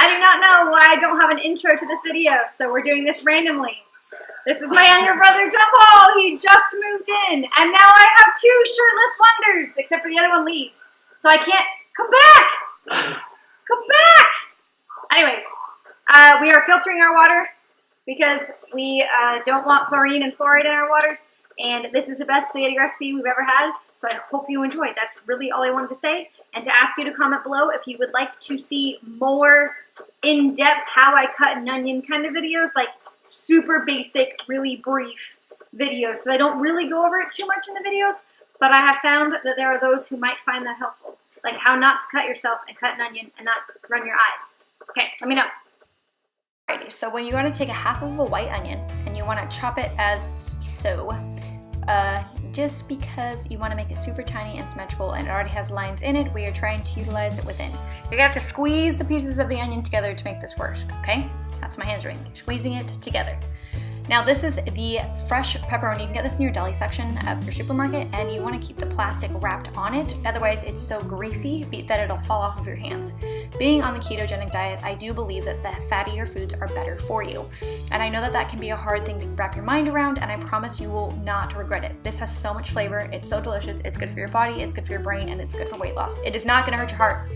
I do not know why I don't have an intro to this video, so we're doing this randomly. This is my younger brother, Paul. He just moved in, and now I have 2 shirtless wonders, except for the other one leaves. So I can't come back. Come back. Anyways, we are filtering our water because we don't want chlorine and fluoride in our waters. And this is the best spaghetti recipe we've ever had, so I hope you enjoy. That's really all I wanted to say. And to ask you to comment below if you would like to see more in-depth how I cut an onion kind of videos, like super basic, really brief videos, because I don't really go over it too much in the videos, but I have found that there are those who might find that helpful, like how not to cut yourself and cut an onion and not run your eyes. Okay, let me know. Alrighty, so when you want to take a half of a white onion and you want to chop it as so, just because you want to make it super tiny and symmetrical and it already has lines in it, we are trying to utilize it within. You're going to have to squeeze the pieces of the onion together to make this work, okay? That's my hands doing. You're squeezing it together. Now this is the fresh pepperoni. You can get this in your deli section of your supermarket, and you want to keep the plastic wrapped on it. Otherwise it's so greasy that it'll fall off of your hands. Being on the ketogenic diet, I do believe that the fattier foods are better for you. And I know that that can be a hard thing to wrap your mind around, and I promise you will not regret it. This has so much flavor. It's so delicious. It's good for your body. It's good for your brain, and it's good for weight loss. It is not going to hurt your heart.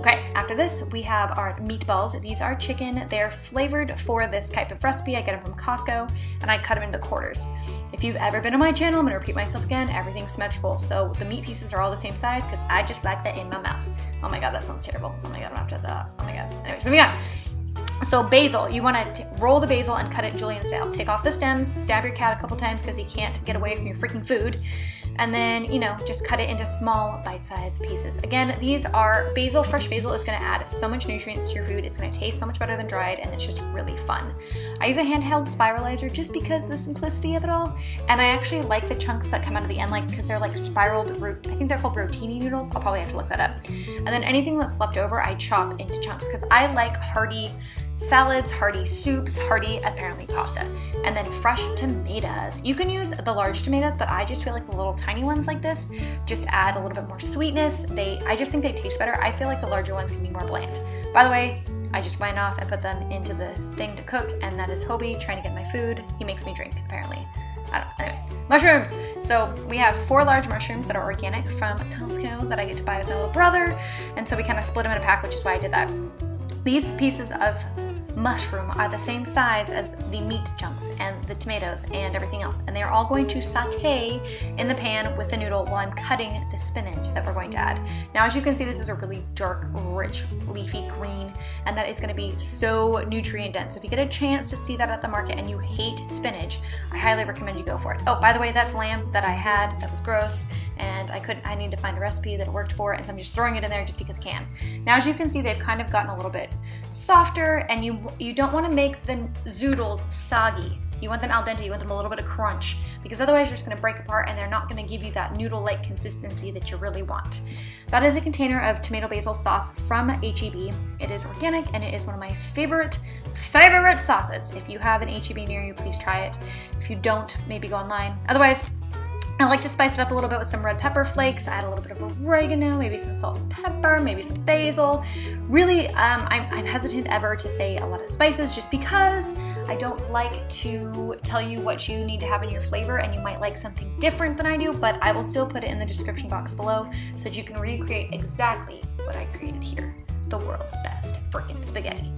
Okay, after this, we have our meatballs. These are chicken. They're flavored for this type of recipe. I get them from Costco, and I cut them into quarters. If you've ever been on my channel, I'm gonna repeat myself again, everything's symmetrical. So the meat pieces are all the same size because I just like that in my mouth. Oh my God, that sounds terrible. Oh my God, I'm gonna have to have that. Oh my God. Anyways, moving on. So basil, you want to roll the basil and cut it julienne style. Take off the stems, stab your cat a couple times because he can't get away from your freaking food. And then, you know, just cut it into small bite-sized pieces. Again, these are basil. Fresh basil is going to add so much nutrients to your food. It's going to taste so much better than dried, and it's just really fun. I use a handheld spiralizer just because of the simplicity of it all. And I actually like the chunks that come out of the end, like because they're like spiraled root. I think they're called rotini noodles. I'll probably have to look that up. And then anything that's left over, I chop into chunks because I like hearty salads, hearty soups, hearty apparently pasta. And then fresh tomatoes. You can use the large tomatoes, but I just feel like the little tiny ones like this just add a little bit more sweetness. I just think they taste better. I feel like the larger ones can be more bland. By the way, I just went off and put them into the thing to cook, and that is Hobie trying to get my food. He makes me drink, apparently. I don't know. Anyways, mushrooms. So we have 4 large mushrooms that are organic from Costco that I get to buy with my little brother. And so we kind of split them in a pack, which is why I did that. These pieces of mushroom are the same size as the meat chunks and the tomatoes and everything else, and they're all going to saute in the pan with the noodle while I'm cutting the spinach that we're going to add. Now, as you can see, this is a really dark, rich, leafy green, and that is going to be so nutrient dense. So if you get a chance to see that at the market and you hate spinach, I highly recommend you go for it. Oh, by the way, that's lamb that I had that was gross, and I need to find a recipe that worked for it, and so I'm just throwing it in there just because I can. Now, as you can see, they've kind of gotten a little bit softer, and you don't want to make the zoodles soggy. You want them al dente, you want them a little bit of crunch, because otherwise you're just going to break apart and they're not going to give you that noodle-like consistency that you really want. That is a container of tomato basil sauce from HEB. It is organic, and it is one of my favorite sauces. If you have an HEB near you, please try it. If you don't, maybe go online. Otherwise, I like to spice it up a little bit with some red pepper flakes, add a little bit of oregano, maybe some salt and pepper, maybe some basil. Really, I'm hesitant ever to say a lot of spices just because I don't like to tell you what you need to have in your flavor, and you might like something different than I do, but I will still put it in the description box below so that you can recreate exactly what I created here. The world's best freaking spaghetti.